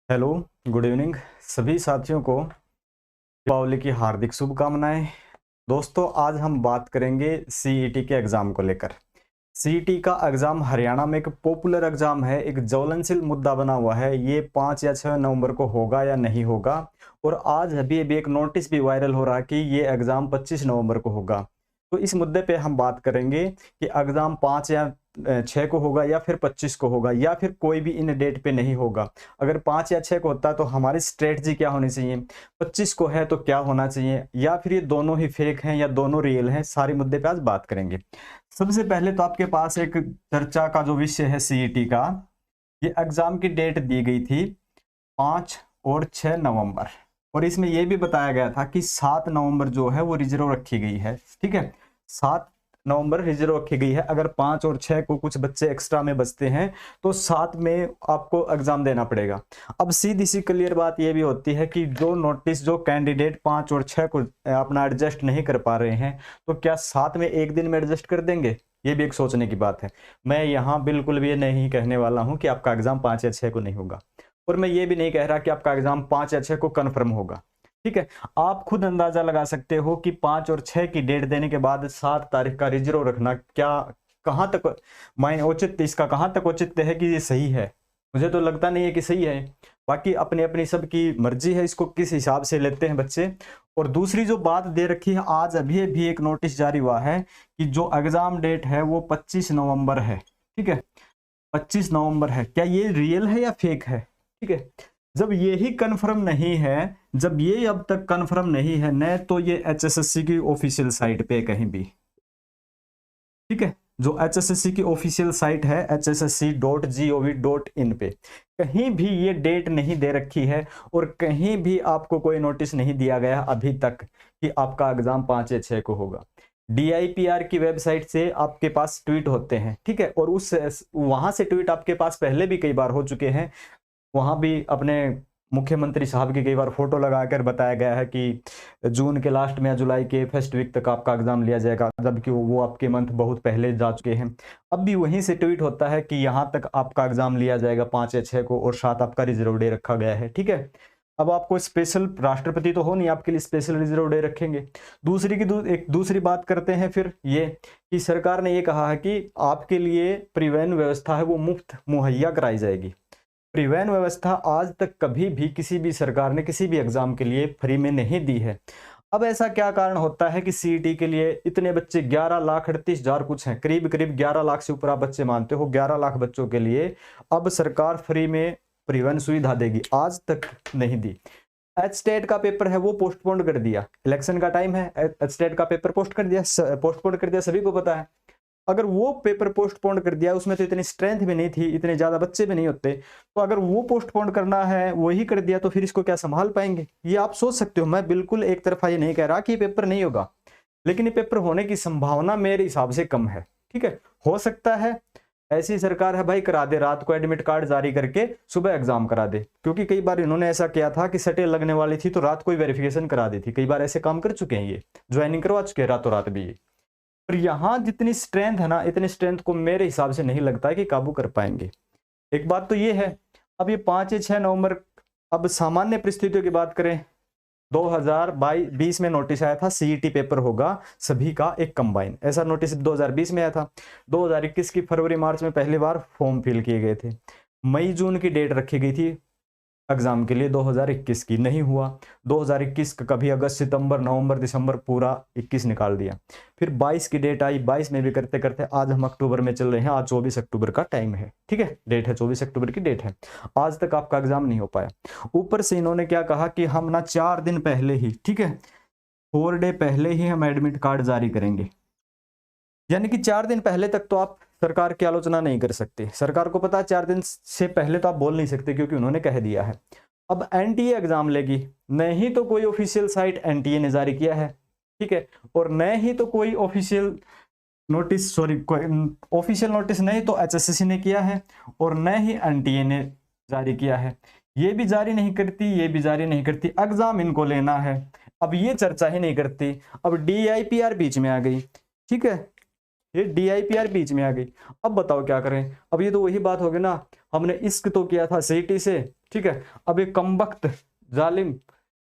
Hello, good evening सभी साथियों को दीपावली की हार्दिक शुभकामनाएं। दोस्तों, आज हम बात करेंगे सीईटी के एग्ज़ाम को लेकर। सीईटी का एग्ज़ाम हरियाणा में एक पॉपुलर एग्ज़ाम है, एक ज्वलनशील मुद्दा बना हुआ है। ये 5 या 6 नवंबर को होगा या नहीं होगा, और आज अभी अभी एक नोटिस भी वायरल हो रहा है कि ये एग्ज़ाम 25 नवंबर को होगा। तो इस मुद्दे पे हम बात करेंगे कि एग्ज़ाम 5 या 6 को होगा या फिर 25 को होगा, या फिर कोई भी इन डेट पे नहीं होगा। अगर 5 या 6 को होता है तो हमारी स्ट्रेटजी क्या होनी चाहिए, 25 को है तो क्या होना चाहिए, या फिर ये दोनों ही फेक हैं या दोनों रियल हैं, सारे मुद्दे पे आज बात करेंगे। सबसे पहले तो आपके पास एक चर्चा का जो विषय है सीईटी का, ये एग्जाम की डेट दी गई थी 5 और 6 नवंबर, और इसमें यह भी बताया गया था कि 7 नवंबर जो है वो रिजर्व रखी गई है। ठीक है, 7 नवंबर रिजर्व रखी गई है। अगर 5 और 6 को कुछ बच्चे एक्स्ट्रा में बचते हैं तो 7 में आपको एग्जाम देना पड़ेगा। अब सीधी सी क्लियर बात यह भी होती है कि जो नोटिस जो कैंडिडेट 5 और 6 को अपना एडजस्ट नहीं कर पा रहे हैं, तो क्या 7 में एक दिन में एडजस्ट कर देंगे? ये भी एक सोचने की बात है। मैं यहाँ बिल्कुल भी नहीं कहने वाला हूँ कि आपका एग्जाम 5 या 6 को नहीं होगा, और मैं ये भी नहीं कह रहा कि आपका एग्जाम 5 या 6 को कन्फर्म होगा। ठीक है, आप खुद अंदाजा लगा सकते हो कि 5 और 6 की डेट देने के बाद 7 तारीख का रिजर्व रखना क्या, कहां तक मायने औचित्य, इसका कहां तक औचित्य है कि ये सही है? मुझे तो लगता नहीं है कि सही है। बाकी अपनी अपनी सबकी मर्जी है, इसको किस हिसाब से लेते हैं बच्चे। और दूसरी जो बात दे रखी है, आज अभी भी एक नोटिस जारी हुआ है कि जो एग्जाम डेट है वो 25 नवंबर है। ठीक है, 25 नवंबर है। क्या ये रियल है या फेक है? ठीक है, जब ये ही कंफर्म नहीं है, जब ये अब तक कंफर्म नहीं है न, तो ये एचएसएससी की ऑफिशियल साइट पे कहीं भी, ठीक है, जो एचएसएससी की ऑफिशियल साइट है hssc.gov.in पे कहीं भी ये डेट नहीं दे रखी है, और कहीं भी आपको कोई नोटिस नहीं दिया गया अभी तक कि आपका एग्जाम 5 या 6 को होगा। DIPR की वेबसाइट से आपके पास ट्वीट होते हैं, ठीक है, और उस वहां से ट्वीट आपके पास पहले भी कई बार हो चुके हैं। वहां भी अपने मुख्यमंत्री साहब की कई बार फोटो लगाकर बताया गया है कि जून के लास्ट में या जुलाई के फर्स्ट वीक तक आपका एग्जाम लिया जाएगा, जबकि वो आपके मंथ बहुत पहले जा चुके हैं। अब भी वहीं से ट्वीट होता है कि यहां तक आपका एग्जाम लिया जाएगा 5 या 6 को, और 7 आपका रिजर्व डे रखा गया है। ठीक है, अब आपको स्पेशल राष्ट्रपति तो हो नहीं, आपके लिए स्पेशल रिजर्व डे रखेंगे। एक दूसरी बात करते हैं फिर ये कि सरकार ने ये कहा है कि आपके लिए परिवहन व्यवस्था है वो मुफ्त मुहैया कराई जाएगी। परिवहन व्यवस्था आज तक कभी भी किसी भी सरकार ने किसी भी एग्जाम के लिए फ्री में नहीं दी है। अब ऐसा क्या कारण होता है कि सीईटी के लिए इतने बच्चे 11,38,000 कुछ हैं, करीब करीब 11 लाख से ऊपर आप बच्चे मानते हो, 11 लाख बच्चों के लिए अब सरकार फ्री में परिवहन सुविधा देगी? आज तक नहीं दी। एच स्टेट का पेपर है वो पोस्टपोन कर दिया, इलेक्शन का टाइम है, एच स्टेट का पेपर पोस्टपोन कर दिया, सभी को पता है। अगर वो पेपर पोस्टपोन कर दिया, उसमें तो इतनी स्ट्रेंथ भी नहीं थी, इतने ज्यादा बच्चे भी नहीं होते, तो अगर वो पोस्टपोन करना है वही कर दिया तो फिर इसको क्या संभाल पाएंगे? ये आप सोच सकते हो। मैं बिल्कुल एक तरफा ये नहीं कह रहा कि ये पेपर नहीं होगा, लेकिन ये पेपर होने की संभावना मेरे हिसाब से कम है। ठीक है, हो सकता है ऐसी सरकार है भाई, करा दे, रात को एडमिट कार्ड जारी करके सुबह एग्जाम करा दे, क्योंकि कई बार इन्होंने ऐसा किया था कि सटे लगने वाली थी तो रात को ही वेरिफिकेशन करा दी थी। कई बार ऐसे काम कर चुके हैं, ये ज्वाइनिंग करवा चुके हैं रातों रात भी ये। पर यहां जितनी स्ट्रेंथ है ना, इतनी स्ट्रेंथ को मेरे हिसाब से नहीं लगता है कि काबू कर पाएंगे। एक बात तो ये है, अब ये 5 या 6 नवंबर, अब सामान्य परिस्थितियों की बात करें, 2020 में नोटिस आया था सीईटी पेपर होगा सभी का एक कंबाइन, ऐसा नोटिस 2020 में आया था। 2021 की फरवरी मार्च में पहली बार फॉर्म फिल किए गए थे। मई जून की डेट रखी गई थी एग्जाम के लिए 2021 की, नहीं हुआ। 2021 का कभी अगस्त सितंबर नवंबर दिसंबर पूरा 21 निकाल दिया। फिर 22 की डेट आई, 22 में भी करते करते आज हम अक्टूबर में चल रहे हैं, आज 24 अक्टूबर का टाइम है। ठीक है, डेट है 24 अक्टूबर की डेट है, आज तक आपका एग्जाम नहीं हो पाया। ऊपर से इन्होंने क्या कहा कि हम ना 4 दिन पहले ही, ठीक है, 4 डे पहले ही हम एडमिट कार्ड जारी करेंगे। यानी कि 4 दिन पहले तक तो आप सरकार की आलोचना नहीं कर सकते। सरकार को पता है 4 दिन से पहले तो आप बोल नहीं सकते, क्योंकि उन्होंने कह दिया है। अब एनटीए एग्जाम लेगी, न ही तो कोई ऑफिशियल साइट एनटीए ने जारी किया है, ठीक है, और न ही तो कोई official notice, sorry, official notice नहीं तो एचएसएससी ने किया है, और न ही एनटीए ने जारी किया है। ये भी जारी नहीं करती, ये भी जारी नहीं करती, एग्जाम इनको लेना है, अब ये चर्चा ही नहीं करती। अब डीआईपीआर बीच में आ गई, ठीक है, ये डीआईपीआर बीच में आ गई। अब बताओ क्या करें? अब ये तो वही बात होगी ना, हमने इश्क तो किया था सीईटी से, ठीक है। अब एक कमबख्त जालिम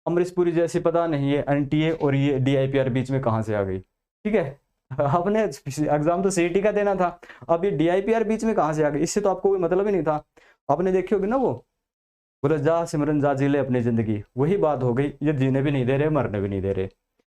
अमरीश पुरी जैसी पता नहीं है एनटीए और ये डीआईपीआर बीच में कहां से आ गई, ठीक है। आपने एग्जाम तो सीईटी का देना था, अब ये डीआईपीआर बीच में कहां से आ गई, इससे तो आपको कोई मतलब ही नहीं था। आपने देखी होगी ना वो बोले जा सिमरन जा जी ले अपनी जिंदगी, वही बात हो गई, ये जीने भी नहीं दे रहे मरने भी नहीं दे रहे।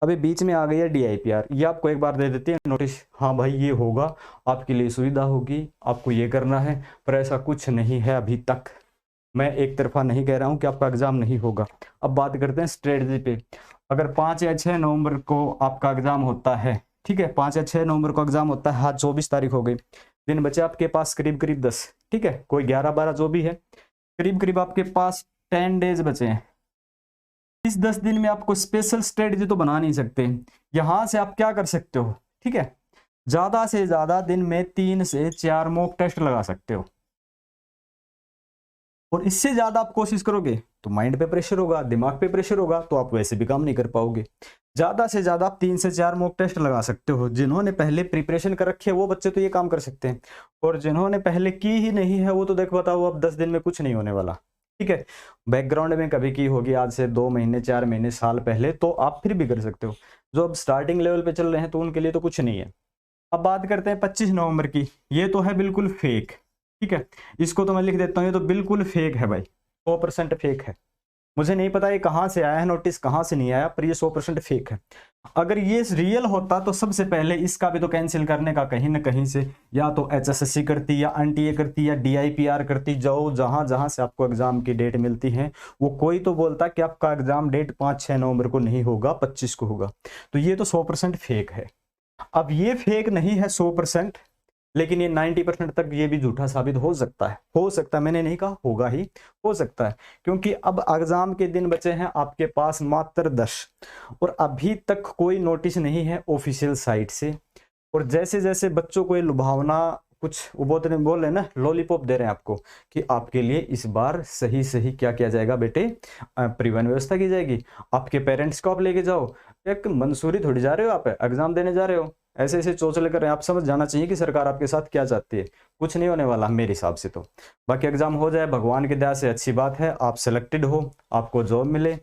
अभी बीच में आ गई है डीआईपीआर, ये आपको एक बार दे देती है नोटिस, हाँ भाई ये होगा, आपके लिए सुविधा होगी, आपको ये करना है, पर ऐसा कुछ नहीं है अभी तक। मैं एक तरफा नहीं कह रहा हूं कि आपका एग्जाम नहीं होगा। अब बात करते हैं स्ट्रेटजी पे। अगर 5 या 6 नवंबर को आपका एग्जाम होता है, ठीक है, 5 या 6 नवंबर को एग्जाम होता है, आज 24 तारीख हो गई, दिन बचे आपके पास करीब करीब 10, ठीक है, कोई 11-12 जो भी है, करीब करीब आपके पास 10 डेज बचे हैं। इस 10 दिन में आपको स्पेशल स्ट्रेटजी तो बना नहीं सकते, यहां से आप क्या कर सकते हो, ठीक है, ज्यादा से ज्यादा दिन में 3 से 4 मॉक टेस्ट लगा सकते हो, और इससे ज्यादा आप कोशिश करोगे तो माइंड पे प्रेशर होगा, दिमाग पे प्रेशर होगा, तो आप वैसे भी काम नहीं कर पाओगे। ज्यादा से ज्यादा आप 3 से 4 मॉक टेस्ट लगा सकते हो। जिन्होंने पहले प्रिपरेशन कर रखी है वो बच्चे तो ये काम कर सकते हैं, और जिन्होंने पहले की ही नहीं है वो तो देखो बताओ अब 10 दिन में कुछ नहीं होने वाला, ठीक है। बैकग्राउंड में कभी की होगी आज से 2 महीने 4 महीने साल पहले, तो आप फिर भी कर सकते हो। जो अब स्टार्टिंग लेवल पे चल रहे हैं तो उनके लिए तो कुछ नहीं है। अब बात करते हैं 25 नवंबर की, ये तो है बिल्कुल फेक, ठीक है, इसको तो मैं लिख देता हूँ, ये तो बिल्कुल फेक है भाई, 100% फेक है। मुझे नहीं पता ये कहाँ से आया है नोटिस, कहाँ से नहीं आया, पर ये 100% फेक है। अगर ये रियल होता तो सबसे पहले इसका भी तो कैंसिल करने का कहीं ना कहीं से या तो एचएसएससी करती या एनटीए करती या डीआईपीआर करती, जो जहां जहां से आपको एग्जाम की डेट मिलती है वो कोई तो बोलता कि आपका एग्जाम डेट 5-6 नवंबर को नहीं होगा, 25 को होगा। तो ये तो 100% फेक है। अब ये फेक नहीं है 100%, लेकिन ये 90% तक ये भी झूठा साबित हो सकता है, हो सकता है, मैंने नहीं कहा होगा ही, हो सकता है, क्योंकि अब एग्जाम के दिन बचे हैं आपके पास मात्र 10, और अभी तक कोई नोटिस नहीं है ऑफिशियल साइट से। और जैसे जैसे बच्चों को ये लुभावना कुछ वो बोल रहे हैं ना, लॉलीपॉप दे रहे हैं आपको कि आपके लिए इस बार सही सही क्या किया जाएगा बेटे, परिवहन व्यवस्था की जाएगी, आपके पेरेंट्स को आप लेके जाओ, एक मंसूरी थोड़ी जा रहे हो, आप एग्जाम देने जा रहे हो, ऐसे ऐसे चोचले कर रहे हैं। आप समझ जाना चाहिए कि सरकार आपके साथ क्या चाहती है, कुछ नहीं होने वाला मेरे हिसाब से तो। बाकी एग्जाम हो जाए भगवान की दया से, अच्छी बात है, आप सिलेक्टेड हो, आपको जॉब मिले,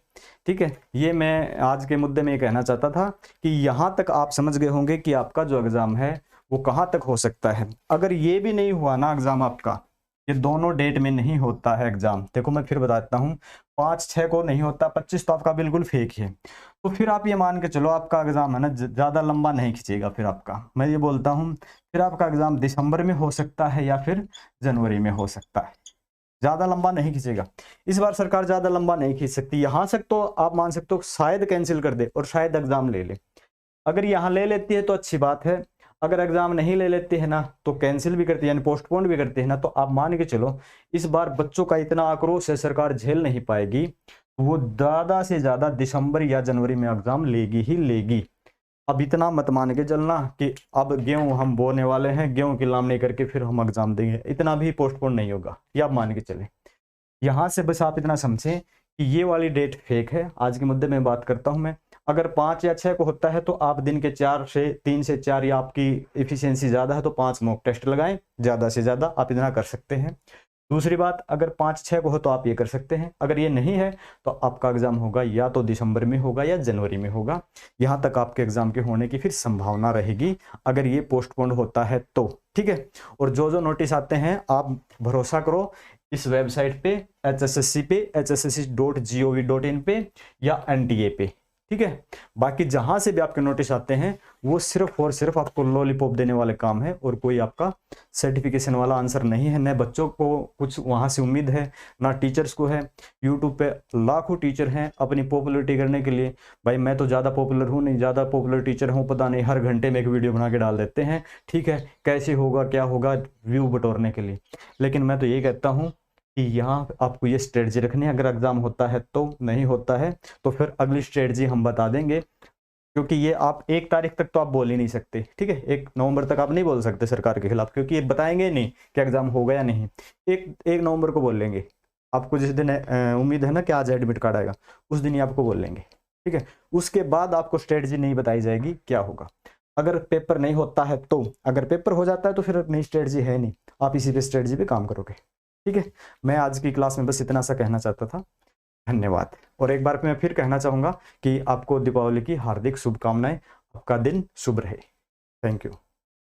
ठीक है। ये मैं आज के मुद्दे में ये कहना चाहता था कि यहाँ तक आप समझ गए होंगे कि आपका जो एग्जाम है वो कहाँ तक हो सकता है। अगर ये भी नहीं हुआ ना एग्जाम आपका, ये दोनों डेट में नहीं होता है एग्जाम, देखो मैं फिर बताता हूँ, 5-6 को नहीं होता, 25 तो आपका बिल्कुल फेक है, तो फिर आप ये मान के चलो आपका एग्जाम है ना ज्यादा लंबा नहीं खींचेगा। फिर आपका मैं ये बोलता हूँ फिर आपका एग्जाम दिसंबर में हो सकता है या फिर जनवरी में हो सकता है, ज्यादा लंबा नहीं खींचेगा। इस बार सरकार ज्यादा लंबा नहीं खींच सकती, यहां तक तो आप मान सकते हो शायद कैंसिल कर दे और शायद एग्जाम ले ले। अगर यहाँ ले लेती है तो अच्छी बात है, अगर एग्जाम नहीं ले लेते हैं ना तो कैंसिल भी करती है, यानी पोस्टपोन भी करते हैं ना, तो आप मान के चलो इस बार बच्चों का इतना आक्रोश है सरकार झेल नहीं पाएगी, वो ज्यादा से ज्यादा दिसंबर या जनवरी में एग्जाम लेगी ही लेगी। अब इतना मत मान के चलना कि अब गेहूं हम बोने वाले हैं, गेहूं की लामनी करके फिर हम एग्जाम देंगे, इतना भी पोस्टपोन नहीं होगा, ये आप मान के चले। यहां से बस आप इतना समझें कि ये वाली डेट फेक है। आज के मुद्दे में बात करता हूं मैं, अगर 5 या 6 को होता है तो आप दिन के 3 से 4 या आपकी एफिशिएंसी ज्यादा है तो 5 मॉक टेस्ट लगाएं, ज्यादा से ज्यादा आप इतना कर सकते हैं। दूसरी बात, अगर 5-6 को हो तो आप ये कर सकते हैं, अगर ये नहीं है तो आपका एग्जाम होगा या तो दिसंबर में होगा या जनवरी में होगा, यहाँ तक आपके एग्जाम के होने की फिर संभावना रहेगी अगर ये पोस्टपोन होता है तो, ठीक है। और जो जो नोटिस आते हैं आप भरोसा करो इस वेबसाइट पे HSSC पे hssc.gov.in पे या NTA पे, ठीक है। बाकी जहां से भी आपके नोटिस आते हैं वो सिर्फ और सिर्फ आपको लॉलीपॉप देने वाले काम है, और कोई आपका सर्टिफिकेशन वाला आंसर नहीं है। न बच्चों को कुछ वहां से उम्मीद है ना टीचर्स को है। यूट्यूब पे लाखों टीचर हैं अपनी पॉपुलरिटी करने के लिए, भाई मैं तो ज़्यादा पॉपुलर हूँ नहीं, ज़्यादा पॉपुलर टीचर हूँ पता नहीं, हर घंटे में एक वीडियो बना के डाल देते हैं, ठीक है, कैसे होगा क्या होगा व्यू बटोरने के लिए। लेकिन मैं तो ये कहता हूँ कि यहाँ आपको ये स्ट्रेटजी रखनी है, अगर एग्जाम होता है तो, नहीं होता है तो फिर अगली स्ट्रेटजी हम बता देंगे, क्योंकि ये आप 1 तारीख तक तो आप बोल ही नहीं सकते, ठीक है, 1 नवंबर तक आप नहीं बोल सकते सरकार के खिलाफ, क्योंकि ये बताएंगे नहीं कि एग्जाम होगा या नहीं। 1 नवंबर को बोल लेंगे, आपको जिस दिन उम्मीद है ना कि आज एडमिट कार्ड आएगा उस दिन ही आपको बोल लेंगे, ठीक है। उसके बाद आपको स्ट्रेटजी नहीं बताई जाएगी क्या होगा। अगर पेपर नहीं होता है तो, अगर पेपर हो जाता है तो फिर नई स्ट्रेटजी है नहीं, आप इसी पे स्ट्रेटजी पे काम करोगे। ठीक है, मैं आज की क्लास में बस इतना सा कहना चाहता था। धन्यवाद। और एक बार मैं फिर कहना चाहूँगा कि आपको दीपावली की हार्दिक शुभकामनाएं। आपका दिन शुभ रहे। Thank you.